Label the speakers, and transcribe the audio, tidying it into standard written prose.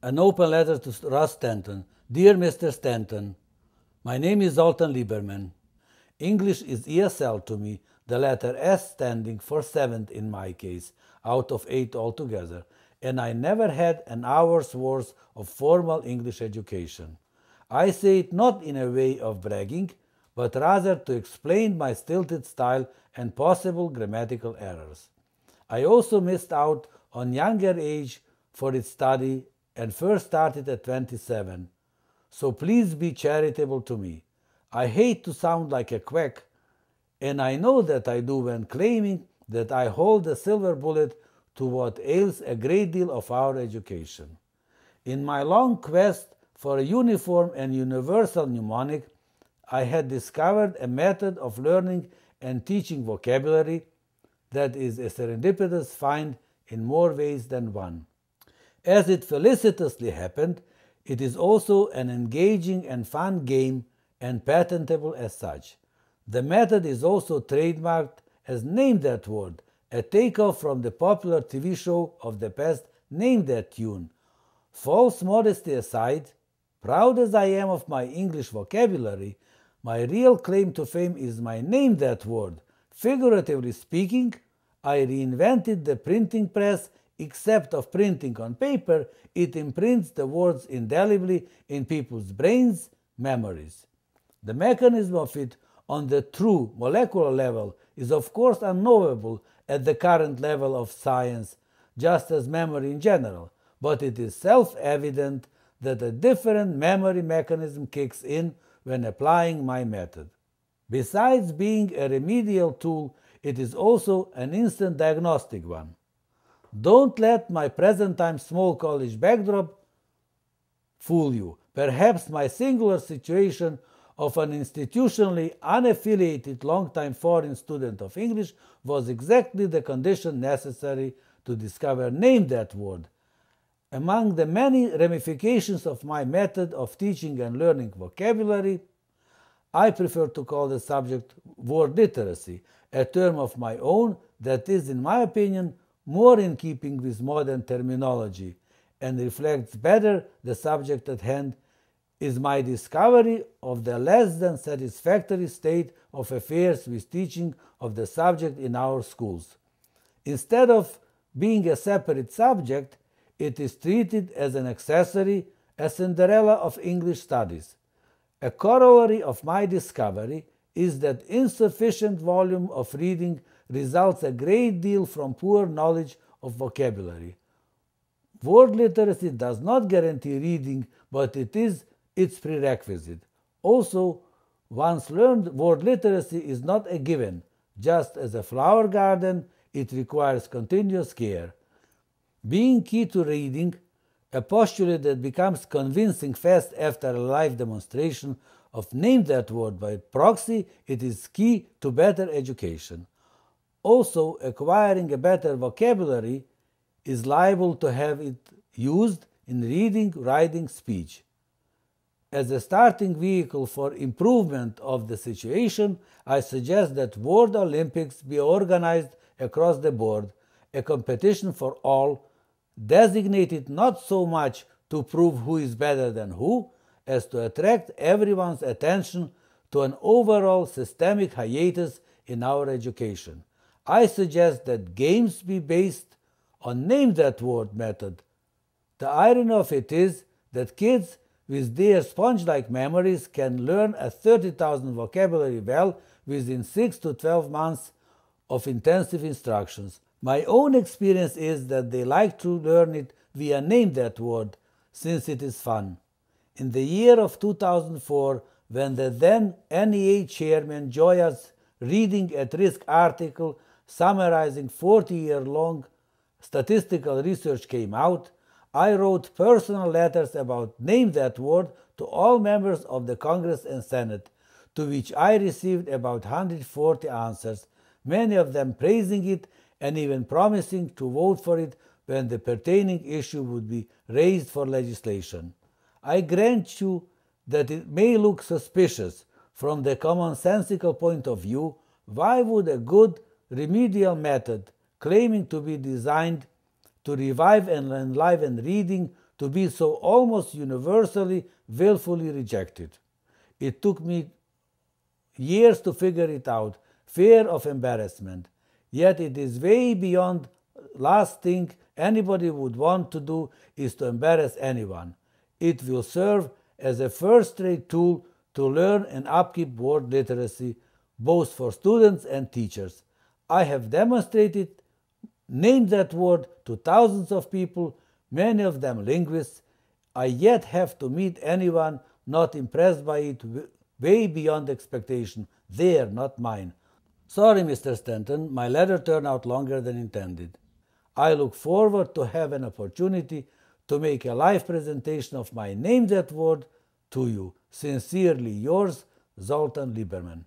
Speaker 1: An open letter to Russ Stanton. Dear Mr. Stanton, my name is Zoltan Lieberman. English is ESL to me, the letter S standing for 7th in my case, out of 8 altogether, and I never had an hour's worth of formal English education. I say it not in a way of bragging, but rather to explain my stilted style and possible grammatical errors. I also missed out on younger age for its study and first started at 27. So please be charitable to me. I hate to sound like a quack, and I know that I do when claiming that I hold the silver bullet to what ails a great deal of our education. In my long quest for a uniform and universal mnemonic, I had discovered a method of learning and teaching vocabulary that is a serendipitous find in more ways than one. As it felicitously happened, it is also an engaging and fun game and patentable as such. The method is also trademarked as Name That Word, a takeoff from the popular TV show of the past Name That Tune. False modesty aside, proud as I am of my English vocabulary, my real claim to fame is my Name That Word. Figuratively speaking, I reinvented the printing press. Except of printing on paper, it imprints the words indelibly in people's brains, memories. The mechanism of it on the true molecular level is of course unknowable at the current level of science, just as memory in general, but it is self-evident that a different memory mechanism kicks in when applying my method. Besides being a remedial tool, it is also an instant diagnostic one. Don't let my present-time small college backdrop fool you. Perhaps my singular situation of an institutionally unaffiliated long-time foreign student of English was exactly the condition necessary to discover Name That Word. Among the many ramifications of my method of teaching and learning vocabulary, I prefer to call the subject word literacy, a term of my own that is, in my opinion, more in keeping with modern terminology and reflects better the subject at hand, is my discovery of the less than satisfactory state of affairs with teaching of the subject in our schools. Instead of being a separate subject, it is treated as an accessory, a Cinderella of English studies. A corollary of my discovery is that insufficient volume of reading results a great deal from poor knowledge of vocabulary. Word literacy does not guarantee reading, but it is its prerequisite. Also, once learned word literacy is not a given. Just as a flower garden, it requires continuous care. Being key to reading, a postulate that becomes convincing fast after a live demonstration of Name That Word by proxy, it is key to better education. Also, acquiring a better vocabulary is liable to have it used in reading, writing, speech. As a starting vehicle for improvement of the situation, I suggest that Word Olympics be organized across the board, a competition for all, designated not so much to prove who is better than who, as to attract everyone's attention to an overall systemic hiatus in our education. I suggest that games be based on Name That Word method. The irony of it is that kids with their sponge-like memories can learn a 30,000 vocabulary well within 6 to 12 months of intensive instructions. My own experience is that they like to learn it via Name That Word, since it is fun. In the year of 2004, when the then NEA chairman Joya's reading at risk article summarizing 40-year-long statistical research came out, I wrote personal letters about Name That Word to all members of the Congress and Senate, to which I received about 140 answers, many of them praising it and even promising to vote for it when the pertaining issue would be raised for legislation. I grant you that it may look suspicious from the commonsensical point of view. Why would a good remedial method claiming to be designed to revive and enliven reading, to be so almost universally, willfully rejected. It took me years to figure it out, fear of embarrassment. Yet it is way beyond last thing anybody would want to do is to embarrass anyone. It will serve as a first-rate tool to learn and upkeep word literacy, both for students and teachers. I have demonstrated, named that word to thousands of people, many of them linguists. I yet have to meet anyone not impressed by it way beyond expectation, their, not mine. Sorry, Mr. Stanton, my letter turned out longer than intended. I look forward to have an opportunity to make a live presentation of my Name That Word to you. Sincerely yours, Zoltan Lieberman.